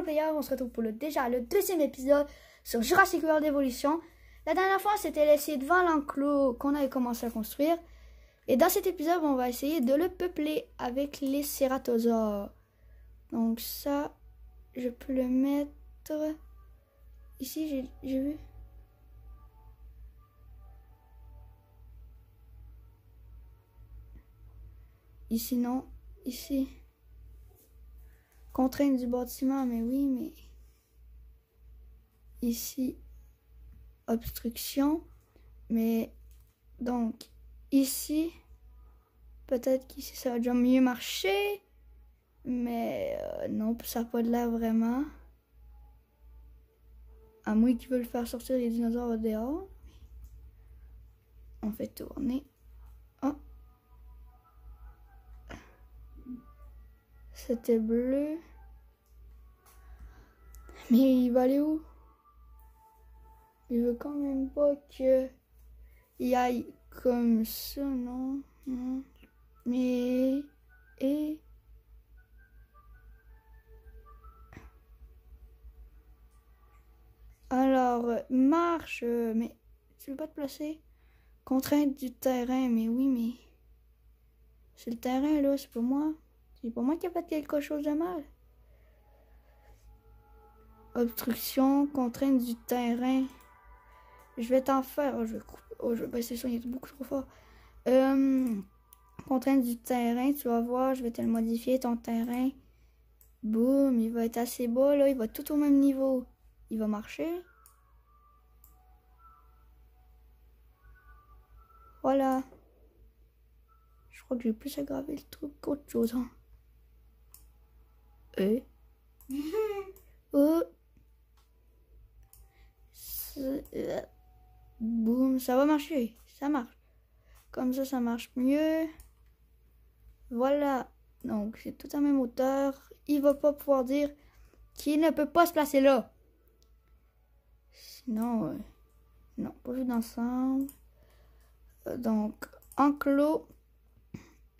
Players, on se retrouve pour le deuxième épisode sur Jurassic World Evolution. La dernière fois, on s'était laissé devant l'enclos qu'on avait commencé à construire. Et dans cet épisode, on va essayer de le peupler avec les cératosaures. Donc ça, je peux le mettre ici, j'ai vu. Ici, non. Ici. Contrainte du bâtiment, mais oui, mais... Ici, obstruction. Mais, donc, ici, peut-être qu'ici, ça va déjà mieux marcher. Mais, non, ça n'a pas de l'air vraiment. À moins qu'ils veulent faire sortir les dinosaures au dehors. On fait tourner. Oh. C'était bleu. Mais il va aller où? Il veut quand même pas que il aille comme ça, non? Non. Mais... Et... Alors, marche, mais tu veux pas te placer? Contrainte du terrain, mais oui, mais... C'est le terrain, là, c'est pas moi. C'est pas moi qui a fait quelque chose de mal. Obstruction, contrainte du terrain. Je vais t'en faire. Oh, je vais baisser ça, il est beaucoup trop fort. Contrainte du terrain, tu vas voir, je vais te le modifier, ton terrain. Boum, il va être assez bas, là, il va tout au même niveau. Il va marcher. Voilà. Je crois que j'ai plus aggravé le truc qu'autre chose. Hein. Oh. Boum, ça va marcher. Ça marche. Comme ça marche mieux. Voilà. Donc, c'est tout à même hauteur. Il va pas pouvoir dire qu'il ne peut pas se placer là. Sinon, non, pas vu d'ensemble. Donc, enclos.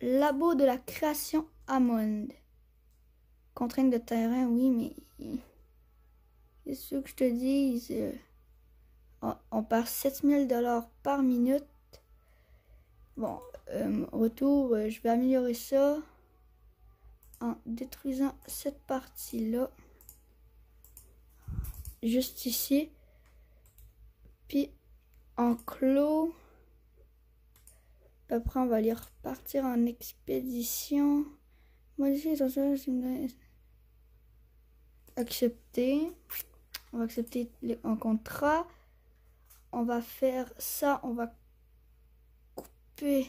Labo de la création Hammond. Contrainte de terrain, oui, mais... C'est sûr que je te dis, on perd 7000 $ par minute. Bon, retour, je vais améliorer ça en détruisant cette partie-là. Juste ici. Puis, enclos. Après, on va aller repartir en expédition. Modifier, attention, accepter. On va accepter un contrat. On va faire ça. On va couper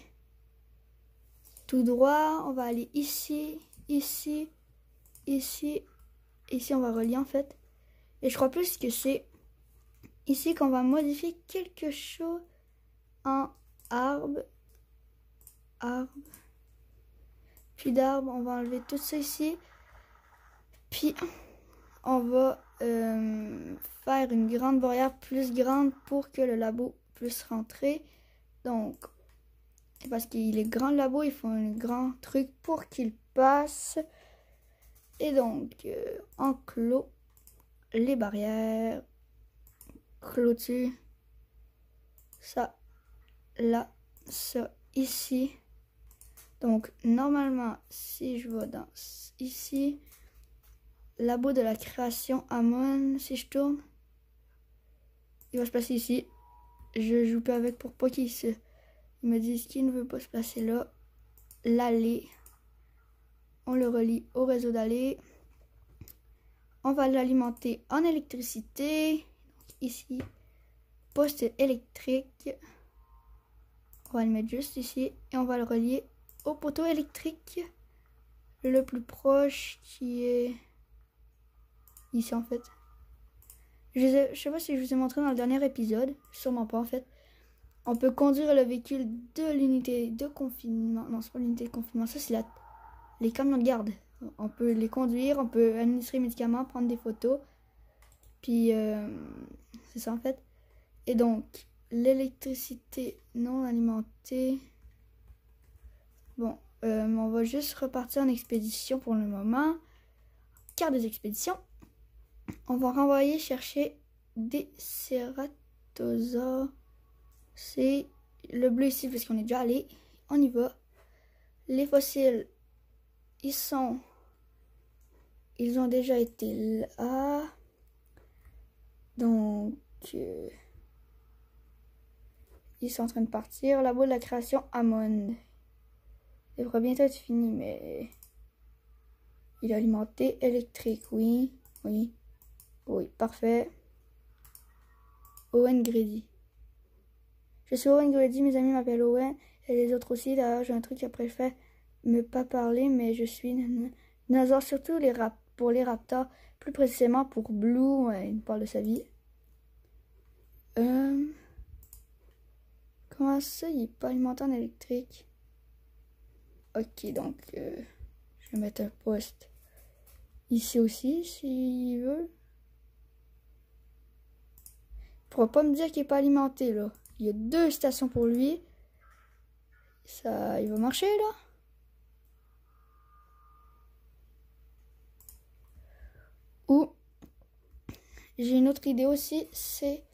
tout droit. On va aller ici, ici, ici. Ici, on va relier en fait. Et je crois plus que c'est ici qu'on va modifier quelque chose en arbre. Arbre. Puis d'arbre, on va enlever tout ça ici. Puis on va faire une grande barrière plus grande pour que le labo puisse rentrer. Donc, parce qu'il est grand le labo, il faut un grand truc pour qu'il passe. Et donc, enclos les barrières, clôture, ça, là, ça, ici. Donc, normalement, si je vais dans ici, labo de la création Hammond, si je tourne, il va se placer ici. Je joue pas avec pour pas qu'il me dise qu'il ne veut pas se placer là. L'allée, on le relie au réseau d'allée. On va l'alimenter en électricité. Donc, ici, poste électrique. On va le mettre juste ici et on va le relier au poteau électrique le plus proche qui est ici en fait. Je sais pas si je vous ai montré dans le dernier épisode, sûrement pas en fait. On peut conduire le véhicule de l'unité de confinement. Non, c'est pas l'unité de confinement, ça c'est les camions de garde. On peut les conduire, on peut administrer les médicaments, prendre des photos. Puis c'est ça en fait. Et donc l'électricité non alimentée. Bon, on va juste repartir en expédition pour le moment. Carte des expéditions. On va renvoyer chercher des cératosaures. C'est le bleu ici parce qu'on est déjà allé. On y va. Les fossiles, ils ont déjà été là. Donc, ils sont en train de partir. La boule de la création Amon. Il devrait bientôt être fini, mais il est alimenté électrique. Oui, oui, oui, parfait. Owen Grady. Je suis Owen Grady, mes amis m'appellent Owen et les autres aussi. D'ailleurs, j'ai un truc après je fais me pas parler, mais je suis dinosaure, surtout pour les raptors, plus précisément pour Blue. Ouais, il parle de sa vie. Comment ça, il n'est pas alimenté en électrique? Ok, donc je vais mettre un poste ici aussi, s'il veut. Il pourra pas me dire qu'il n'est pas alimenté, là. Il y a 2 stations pour lui. Ça, il va marcher, là. Ou, j'ai une autre idée aussi, c'est...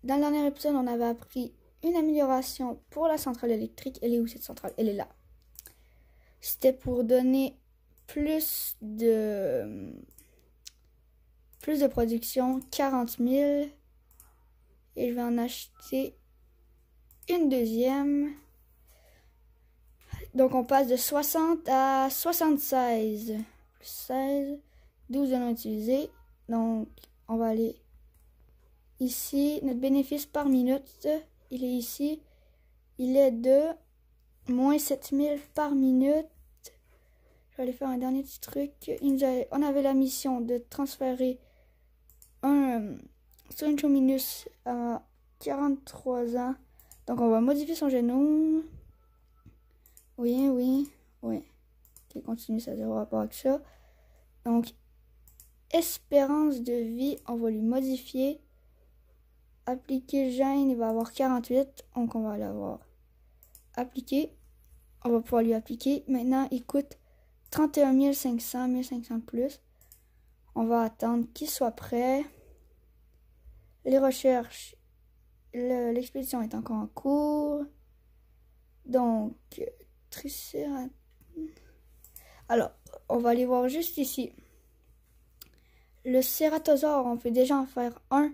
Dans le dernier épisode, on avait appris une amélioration pour la centrale électrique. Elle est où, cette centrale? Elle est là. C'était pour donner plus de production, 40 000. Et je vais en acheter une deuxième. Donc on passe de 60 à 76. Plus 16, 12 de non utilisés. Donc on va aller ici. Notre bénéfice par minute, il est ici. Il est de moins 7000 par minute. Je vais aller faire un dernier petit truc. On avait la mission de transférer un Minus à 43 ans. Donc on va modifier son génome. Oui, oui, oui. Ok, continue, ça n'a zéro rapport avec ça. Donc, espérance de vie, on va lui modifier. Appliquer gène, il va avoir 48. Donc on va l'avoir appliqué. On va pouvoir lui appliquer. Maintenant, il coûte 31 500, 1500 plus. On va attendre qu'il soit prêt. Les recherches, l'expédition est encore en cours. Donc, alors, on va aller voir juste ici. Le cératosaure, on peut déjà en faire un,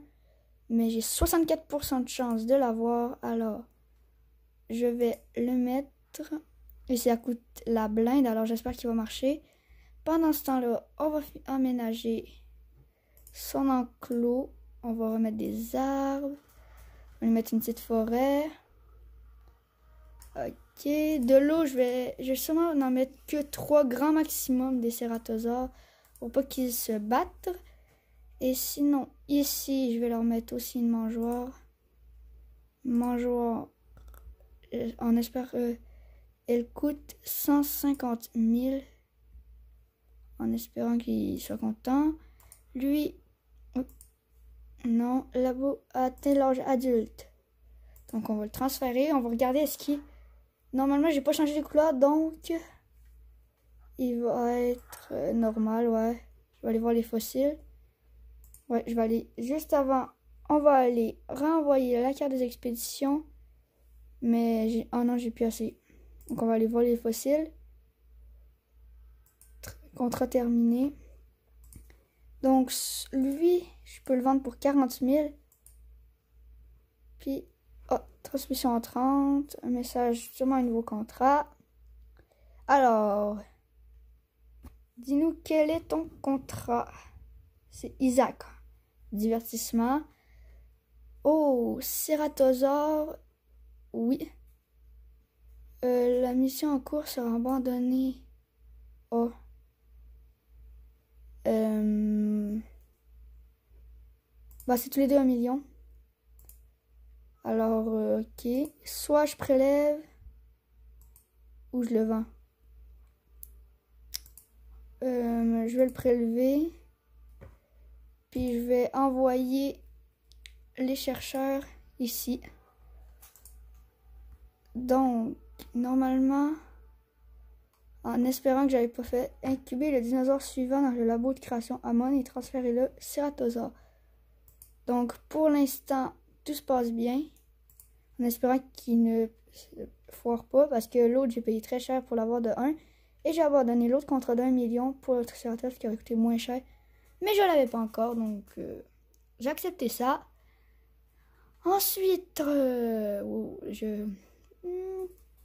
mais j'ai 64% de chance de l'avoir. Alors, je vais le mettre. Et ça coûte la blinde, alors j'espère qu'il va marcher. Pendant ce temps-là, on va aménager son enclos. On va remettre des arbres. On va lui mettre une petite forêt. Ok, de l'eau, je vais sûrement n'en mettre que 3 grands maximum des cératosaures pour pas qu'ils se battent. Et sinon, ici, je vais leur mettre aussi une mangeoire. Mangeoire, on espère elle coûte 150 000. En espérant qu'il soit content. Lui, non, labo a atteint l'âge adulte. Donc on va le transférer, on va regarder est-ce qu'il... Normalement, j'ai pas changé les couleurs, donc il va être normal, ouais. Je vais aller voir les fossiles. Ouais, je vais aller juste avant. On va aller renvoyer la carte des expéditions. Mais oh non, j'ai plus assez. Donc on va aller voir les fossiles. Contrat terminé. Donc lui, je peux le vendre pour 40 000. Puis, oh, transmission en 30. Un message, sûrement un nouveau contrat. Alors, dis-nous quel est ton contrat. C'est Isaac. Divertissement. Oh, cératosaure. Oui. La mission en cours sera abandonnée. Oh. Bah, c'est tous les deux 1 million. Alors, ok. Soit je prélève, ou je le vends. Je vais le prélever. Puis je vais envoyer les chercheurs ici. Donc, normalement, en espérant que j'avais pas fait incuber le dinosaure suivant dans le labo de création Amon et transférer le Ceratosaure. Donc pour l'instant, tout se passe bien. En espérant qu'il ne foire pas parce que l'autre, j'ai payé très cher pour l'avoir de 1. Et j'ai abandonné l'autre contrat d'1 million pour le Triceratops qui aurait coûté moins cher. Mais je ne l'avais pas encore, donc j'ai accepté ça. Ensuite,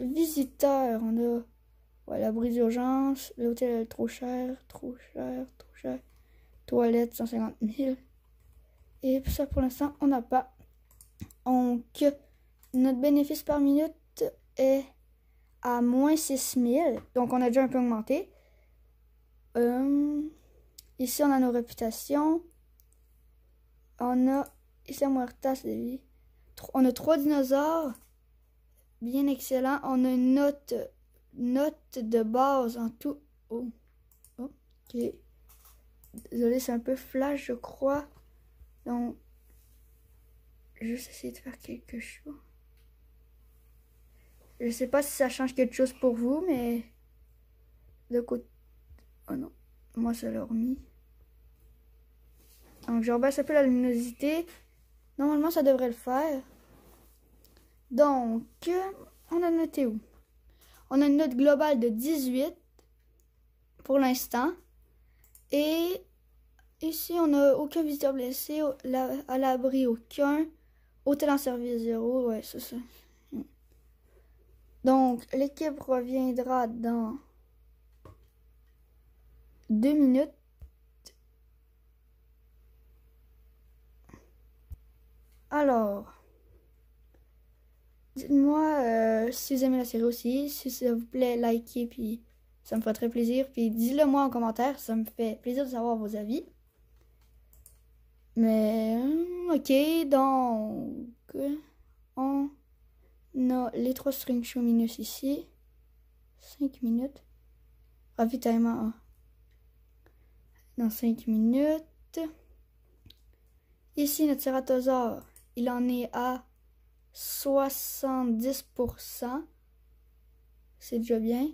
visiteur, on a l'abri d'urgence, l'hôtel trop cher. Toilette, 150 000. Et ça, pour l'instant, on n'a pas. Donc, notre bénéfice par minute est à moins 6 000. Donc, on a déjà un peu augmenté. Ici, on a nos réputations. On a ici à Muertas de vie. On a 3 dinosaures. Bien excellent. On a une note de base en tout. Oh. Ok. Désolé, c'est un peu flash, je crois. Donc, juste essayer de faire quelque chose. Je sais pas si ça change quelque chose pour vous, mais de côté. Oh non, moi ça l'a remis. Donc je rebaisse un peu la luminosité. Normalement ça devrait le faire. Donc, on a noté où? On a une note globale de 18 pour l'instant. Et ici on n'a aucun visiteur blessé, à l'abri aucun. Hôtel en service 0, ouais c'est ça. Donc l'équipe reviendra dans 2 minutes. Alors, dites-moi si vous aimez la série aussi, si ça vous plaît, likez, puis ça me ferait très plaisir. Puis dites-le moi en commentaire, ça me fait plaisir de savoir vos avis. Mais, ok, donc, on a les 3 string show minus ici. 5 minutes. Ravitaillement dans 5 minutes. Ici, notre Ceratosaure, il en est à 70%. C'est déjà bien.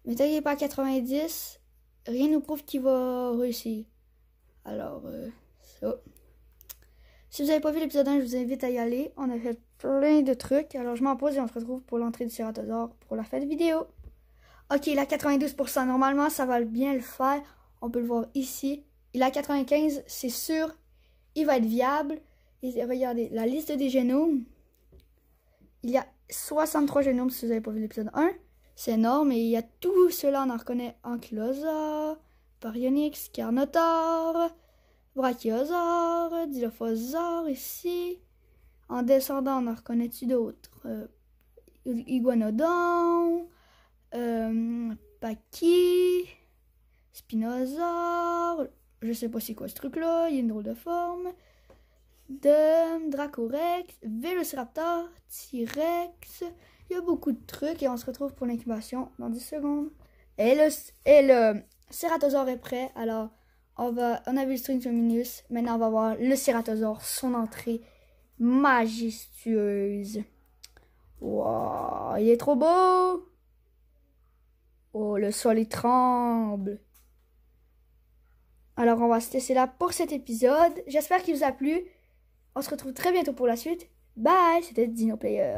Mais tant qu'il n'est pas à 90, rien ne nous prouve qu'il va réussir. Alors, ça. Si vous n'avez pas vu l'épisode 1, je vous invite à y aller. On a fait plein de trucs. Alors, je m'en pose et on se retrouve pour l'entrée du Ceratosaure pour la fête vidéo. Ok, il a 92%. Normalement, ça va bien le faire. On peut le voir ici. Il a 95%, c'est sûr. Il va être viable. Et regardez, la liste des génomes. Il y a 63 génomes si vous n'avez pas vu l'épisode 1. C'est énorme. Et il y a tout cela. On en reconnaît Ankylosaure, Baryonyx, Carnotaure, Brachiosaure, Dilophosaure ici. En descendant, on en reconnaît-tu d'autres? Iguanodon, Pachy, Spinosaure. Je sais pas c'est quoi ce truc-là. Il y a une drôle de forme. Dracorex, Vélociraptor, T-Rex. Il y a beaucoup de trucs et on se retrouve pour l'incubation dans 10 secondes. Et le Ceratosaure est prêt. Alors, on a vu le string minus. Maintenant, on va voir le Ceratosaure, son entrée majestueuse. Wow, il est trop beau. Oh, le sol il tremble. Alors, on va se laisser là pour cet épisode. J'espère qu'il vous a plu. On se retrouve très bientôt pour la suite. Bye, c'était Dino Player.